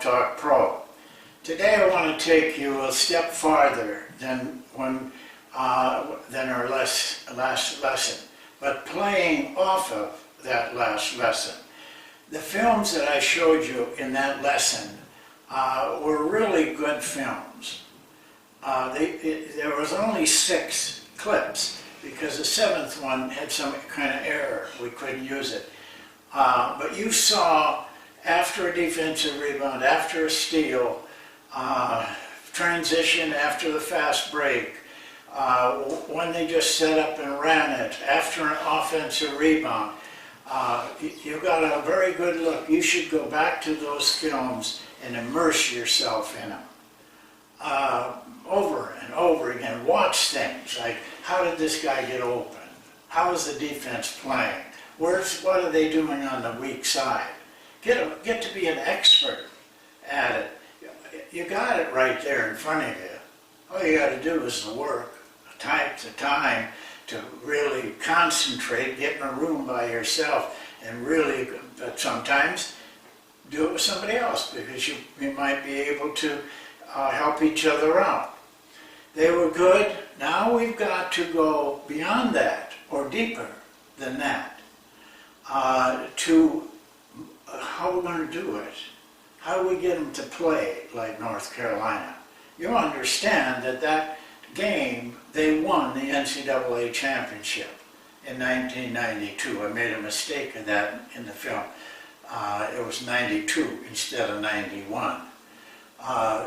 Talk Pro. Today I want to take you a step farther than our last lesson, but playing off of that last lesson. The films that I showed you in that lesson were really good films. There was only 6 clips because the 7th one had some kind of error. We couldn't use it. But you saw after a defensive rebound, after a steal, transition after the fast break, when they just set up and ran it, after an offensive rebound. You got a very good look. You should go back to those films and immerse yourself in them. Over and over again. Watch things like, how did this guy get open? How is the defense playing? What are they doing on the weak side? Get to be an expert at it. You got it right there in front of you. All you got to do is the work, time to time, to really concentrate, get in a room by yourself, and really, but sometimes do it with somebody else, because you might be able to help each other out. They were good. Now we've got to go beyond that, or deeper than that, to how we're going to do it. How do we get them to play like North Carolina? You understand that game, they won the NCAA championship in 1992. I made a mistake of that in the film. It was 92 instead of 91.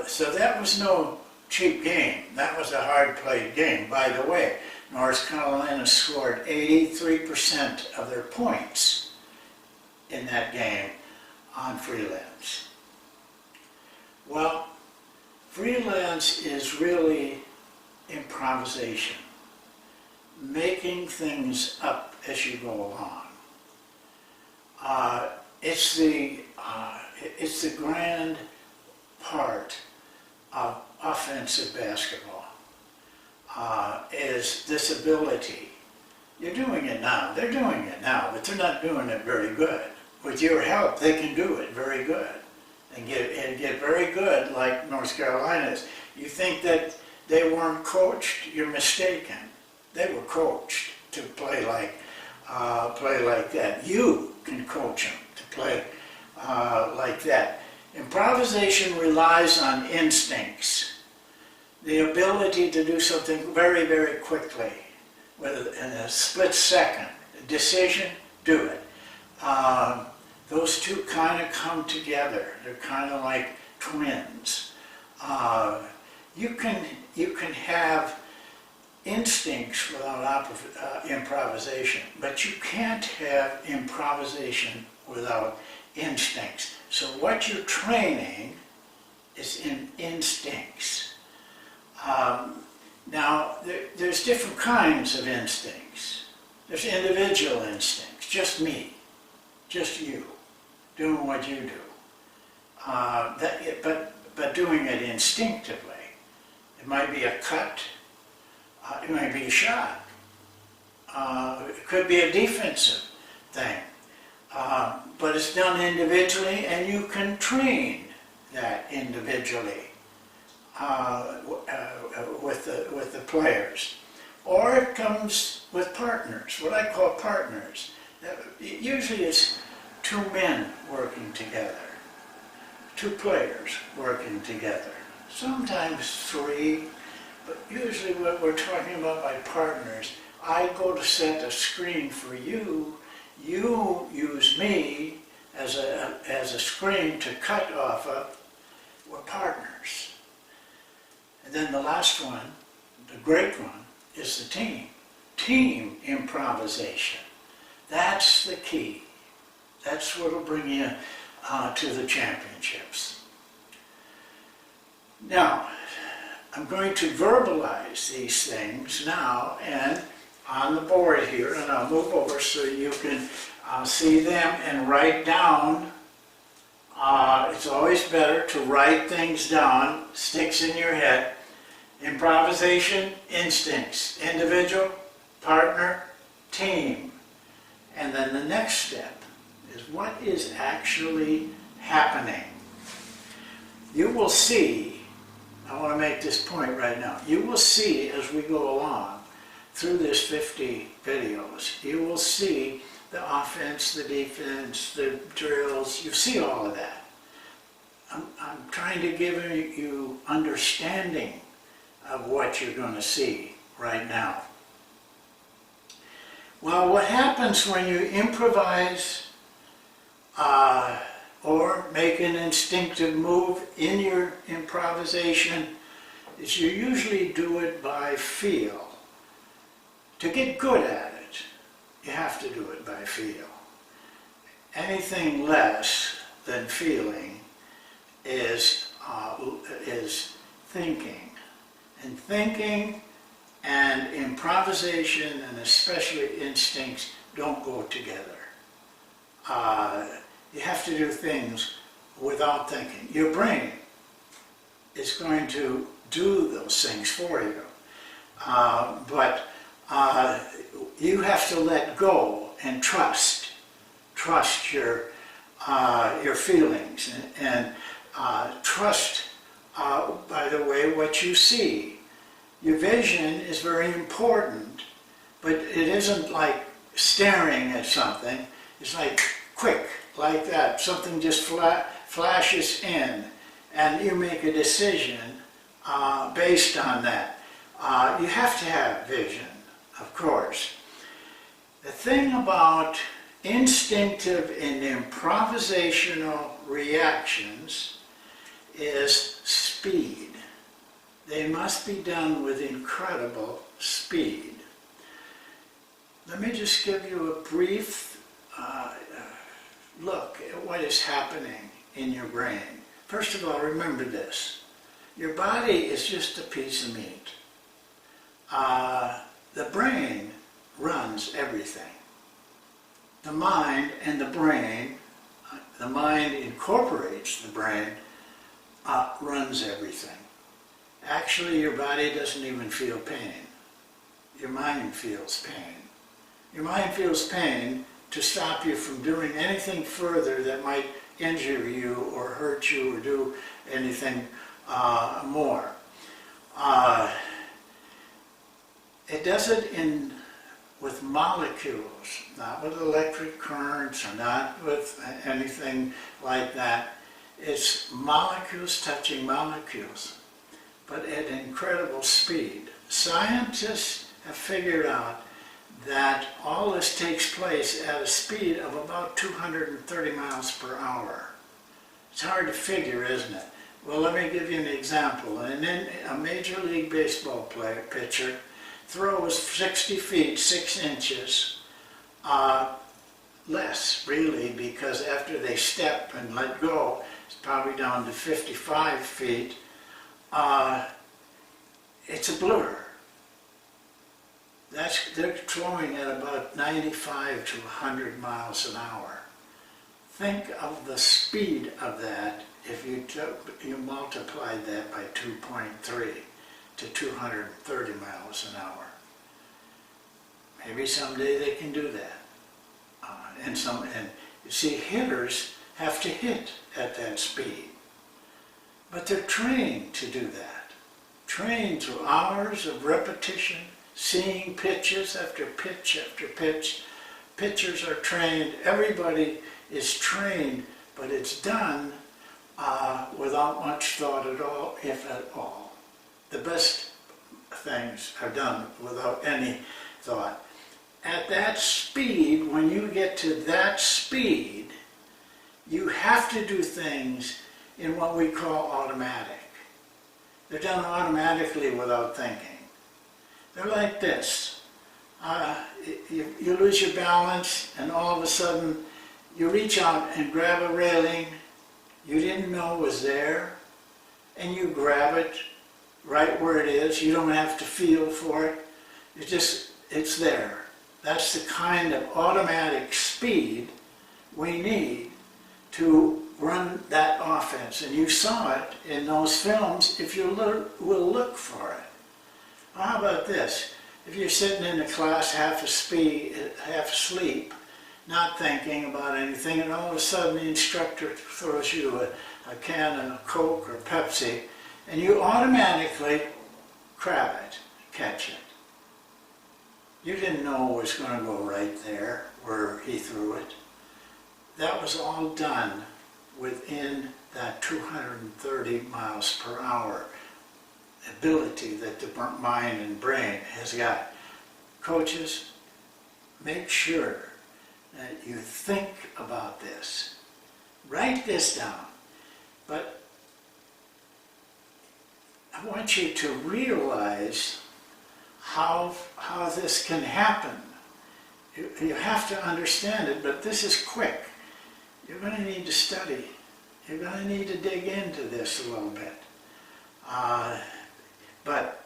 So that was no cheap game. That was a hard-played game. By the way, North Carolina scored 83% of their points in that game on Freelance. Well, Freelance is really improvisation, making things up as you go along. It's the grand part of offensive basketball, is this ability. You're doing it now. They're doing it now, but they're not doing it very good. With your help, they can do it very good and get very good like North Carolina is. You think that they weren't coached? You're mistaken. They were coached to play like that. You can coach them to play like that. Improvisation relies on instincts, the ability to do something very, very quickly, in a split second. A decision, do it. Those two kind of come together. They're kind of like twins. You can have instincts without improvisation, but you can't have improvisation without instincts. So what you're training is in instincts. Now, there's different kinds of instincts. There's individual instincts, just me, just you, doing what you do. But doing it instinctively. It might be a cut, it might be a shot, it could be a defensive thing. But it's done individually, and you can train that individually with the players. Or it comes with partners, what I call partners. Usually it's 2 men working together, 2 players working together, sometimes 3, but usually what we're talking about by partners. I go to set a screen for you. You use me as a screen to cut off of. We're partners. And then the last one, the great one, is the team. Team improvisation. That's the key. That's what will bring you to the championships. Now, I'm going to verbalize these things now and on the board here, and I'll move over so you can see them and write down. It's always better to write things down, sticks in your head. Improvisation, instincts, individual, partner, team. And then the next step is what is actually happening. You will see, I want to make this point right now, you will see as we go along through this 50 videos, you will see the offense, the defense, the drills, you see all of that. I'm trying to give you understanding of what you're going to see right now. Well, what happens when you improvise or make an instinctive move in your improvisation is you usually do it by feel. To get good at it, you have to do it by feel. Anything less than feeling is thinking. And thinking and improvisation, and especially instincts, don't go together. You have to do things without thinking. Your brain is going to do those things for you. But you have to let go and trust your feelings, and trust, by the way, what you see. Your vision is very important, but it isn't like staring at something. It's like quick, like that. Something just flashes in, and you make a decision based on that. You have to have vision, of course. The thing about instinctive and improvisational reactions is speed. They must be done with incredible speed. Let me just give you a brief look at what is happening in your brain. First of all, remember this. Your body is just a piece of meat. The brain runs everything. The mind and the brain, the mind incorporates the brain, runs everything. Actually, your body doesn't even feel pain. Your mind feels pain. Your mind feels pain to stop you from doing anything further that might injure you or hurt you or do anything more. It does it with molecules, not with electric currents or not with anything like that. It's molecules touching molecules, but at incredible speed. Scientists have figured out that all this takes place at a speed of about 230 miles per hour. It's hard to figure, isn't it? Well, let me give you an example. And then a Major League Baseball pitcher throws 60 feet, 6 inches, less really, because after they step and let go, it's probably down to 55 feet. It's a blur. They're throwing at about 95 to 100 miles an hour. Think of the speed of that if you multiplied that by 2.3 to 230 miles an hour. Maybe someday they can do that. And you see, hitters have to hit at that speed. But they're trained to do that. Trained through hours of repetition, seeing pitches after pitch after pitch. Pitchers are trained, everybody is trained, but it's done without much thought at all, if at all. The best things are done without any thought. At that speed, when you get to that speed, you have to do things in what we call automatic. They're done automatically without thinking. They're like this. You lose your balance, and all of a sudden you reach out and grab a railing you didn't know was there, and you grab it right where it is. You don't have to feel for it. It's there. That's the kind of automatic speed we need to run that offense. And you saw it in those films if you will look for it. How about this? If you're sitting in a class half asleep, not thinking about anything, and all of a sudden the instructor throws you a can of Coke or Pepsi, and you automatically grab it, catch it. You didn't know it was going to go right there where he threw it. That was all done within that 230 miles per hour ability that the mind and brain has got. Coaches, make sure that you think about this. Write this down. But I want you to realize how this can happen. You have to understand it, but this is quick. You're going to need to study. You're going to need to dig into this a little bit. But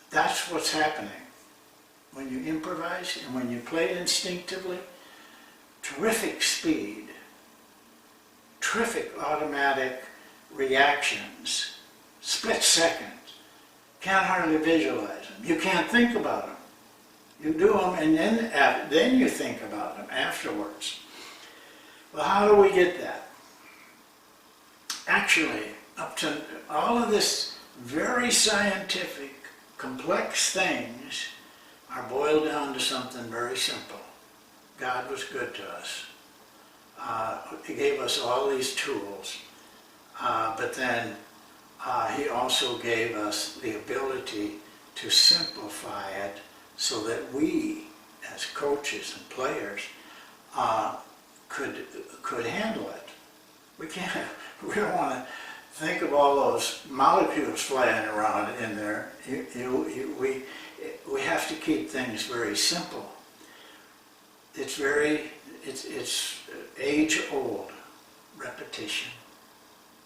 that's what's happening. When you improvise and when you play instinctively, terrific speed, terrific automatic reactions, split second. Can't hardly visualize them. You can't think about them. You do them and then you think about them afterwards. Well, how do we get that? Actually, up to all of this very scientific, complex things are boiled down to something very simple. God was good to us. He gave us all these tools, but then He also gave us the ability to simplify it so that we, as coaches and players, could handle it. We don't want to think of all those molecules flying around in there. We have to keep things very simple. It's age old. Repetition,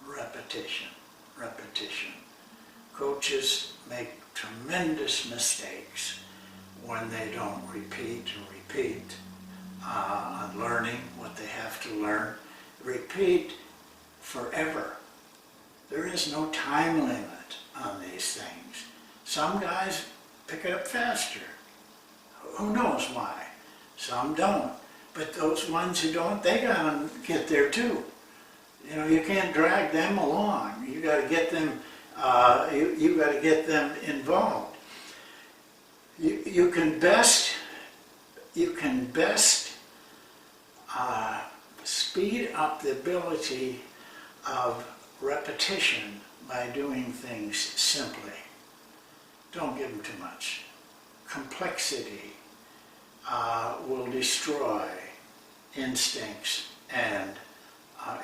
repetition, repetition. Coaches make tremendous mistakes when they don't repeat and repeat on learning what they have to learn. Repeat forever. There is no time limit on these things. Some guys pick it up faster. Who knows why? Some don't. But those ones who don't, they gotta get there too. You know, you can't drag them along. You gotta get them. You gotta get them involved. You can best speed up the ability of repetition by doing things simply. Don't give them too much. Complexity will destroy instincts and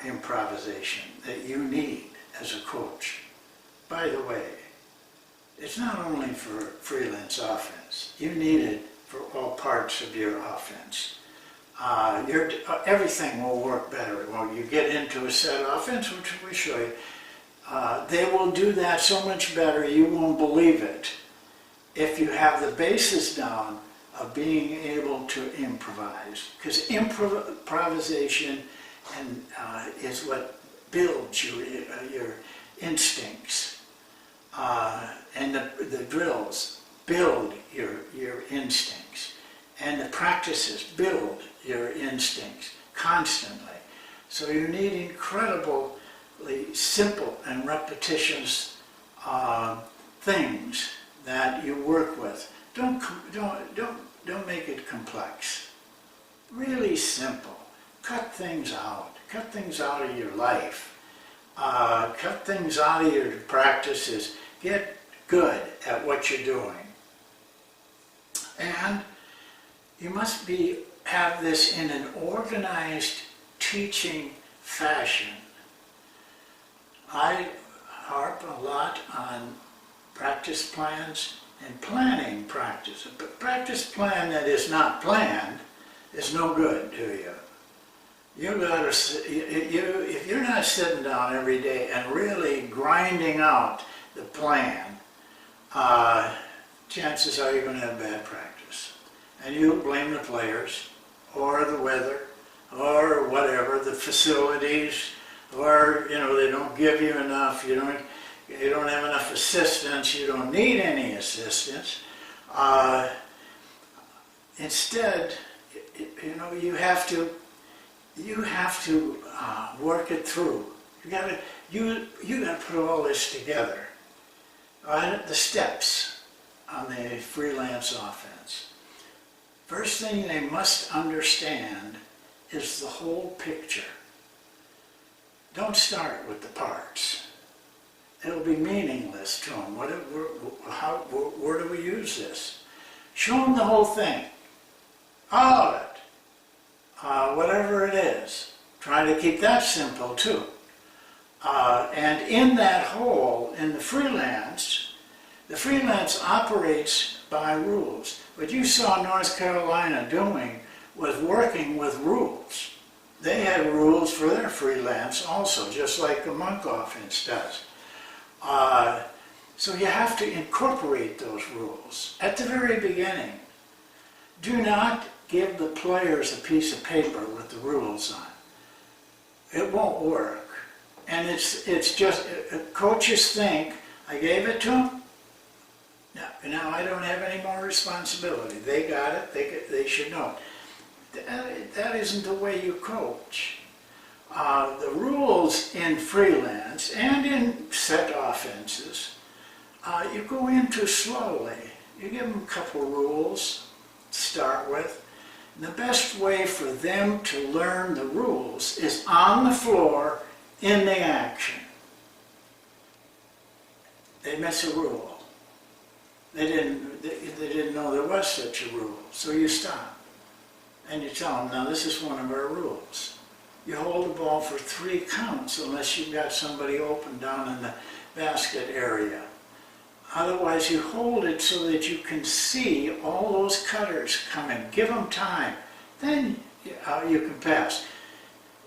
improvisation that you need as a coach. By the way, it's not only for freelance offense. You need it for all parts of your offense. Everything will work better when you get into a set offense, which we show you. They will do that so much better you won't believe it if you have the basis down of being able to improvise. Because improvisation is what builds your instincts. And the drills build your instincts. And the practices build your instincts constantly. So you need incredibly simple and repetitious things that you work with. Don't make it complex. Really simple. Cut things out. Cut things out of your life. Cut things out of your practices. Get good at what you're doing. And you must have this in an organized teaching fashion. I harp a lot on practice plans and planning practice. A practice plan that is not planned is no good to you. If you're not sitting down every day and really grinding out the plan, chances are you're going to have bad practice. And you blame the players, or the weather, or whatever, the facilities, or they don't give you enough, you don't have enough assistance, you don't need any assistance. Instead, you know, you have to work it through. You gotta put all this together. The steps on the freelance offense. First thing they must understand is the whole picture. Don't start with the parts. It'll be meaningless to them. Where do we use this? Show them the whole thing. All of it. Whatever it is. Try to keep that simple too. And in that whole, in the freelance operates by rules. What you saw North Carolina doing was working with rules. They had rules for their freelance also, just like the monk offense does. So you have to incorporate those rules at the very beginning. Do not give the players a piece of paper with the rules on. It won't work. And it's just, coaches think, I gave it to them, now I don't have any more responsibility. They got it, they should know. That isn't the way you coach. The rules in freelance and in set offenses, you go into slowly. You give them a couple rules to start with. And the best way for them to learn the rules is on the floor in the action. They miss a rule. They didn't know there was such a rule. So you stop and you tell them, now this is one of our rules. You hold the ball for 3 counts unless you've got somebody open down in the basket area. Otherwise you hold it so that you can see all those cutters coming. Give them time. Then you can pass.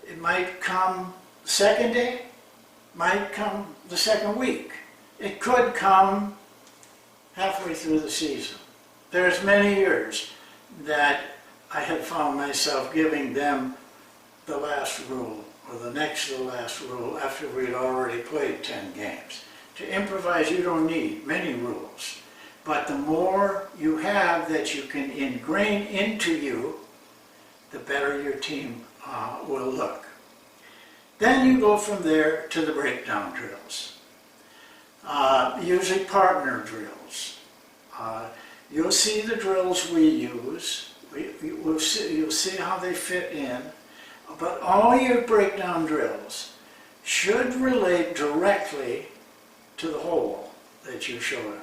It might come the second day, might come the second week. It could come halfway through the season. There's many years that I have found myself giving them the last rule or the next to the last rule after we'd already played 10 games. To improvise, you don't need many rules, but the more you have that you can ingrain into you, the better your team will look. Then you go from there to the breakdown drills. Usually partner drills. You'll see the drills we use. You'll see how they fit in. But all your breakdown drills should relate directly to the whole that you show them.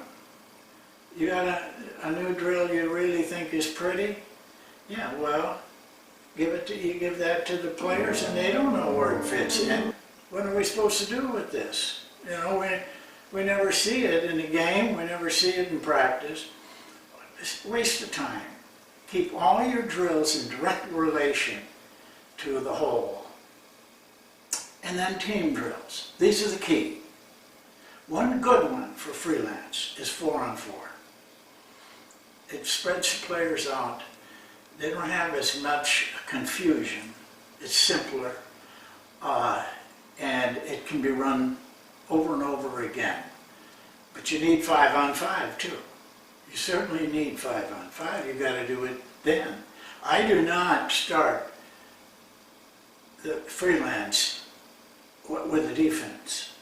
You got a new drill you really think is pretty? Yeah, well, you give that to the players and they don't know where it fits in. What are we supposed to do with this? You know, we never see it in a game, we never see it in practice. It's a waste of time. Keep all your drills in direct relation to the whole. And then team drills. These are the key. One good one for freelance is 4-on-4. It spreads the players out. They don't have as much confusion. It's simpler. And it can be run over and over again. But you need 5-on-5 too. You certainly need 5-on-5. You've got to do it then. I do not start the freelance with a defense.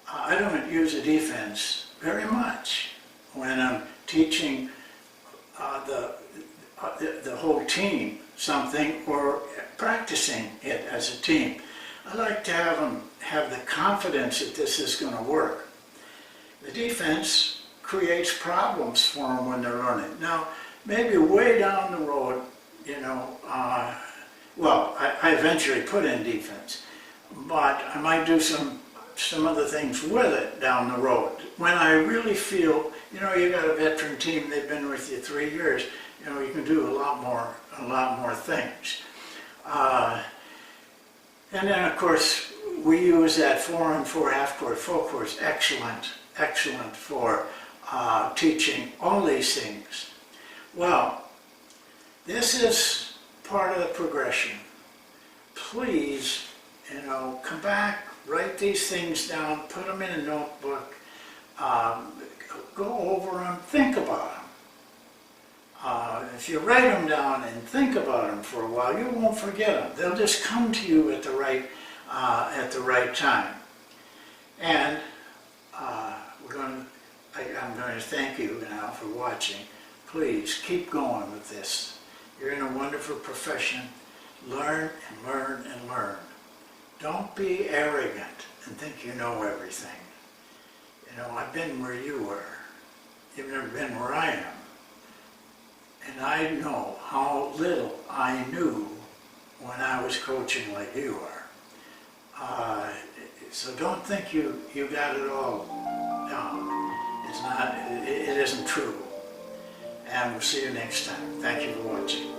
I don't use a defense very much when I'm teaching the whole team something or practicing it as a team. I like to have them have the confidence that this is going to work. The defense creates problems for them when they're learning. Now, maybe way down the road, you know, well, I eventually put in defense, but I might do some other things with it down the road. When I really feel, you know, you got a veteran team, they've been with you 3 years, you know, you can do a lot more things. And then, of course, we use that 4-on-4 half-court, full-court, excellent for teaching all these things. Well, this is part of the progression. Please, you know, come back, write these things down, put them in a notebook, go over them, think about them. If you write them down and think about them for a while, you won't forget them. They'll just come to you at the right time. And I'm going to thank you now for watching. Please keep going with this. You're in a wonderful profession. Learn and learn and learn. Don't be arrogant and think you know everything. You know, I've been where you were. You've never been where I am. And I know how little I knew when I was coaching like you are. So don't think you got it all down. It's not, it isn't true. And we'll see you next time. Thank you for watching.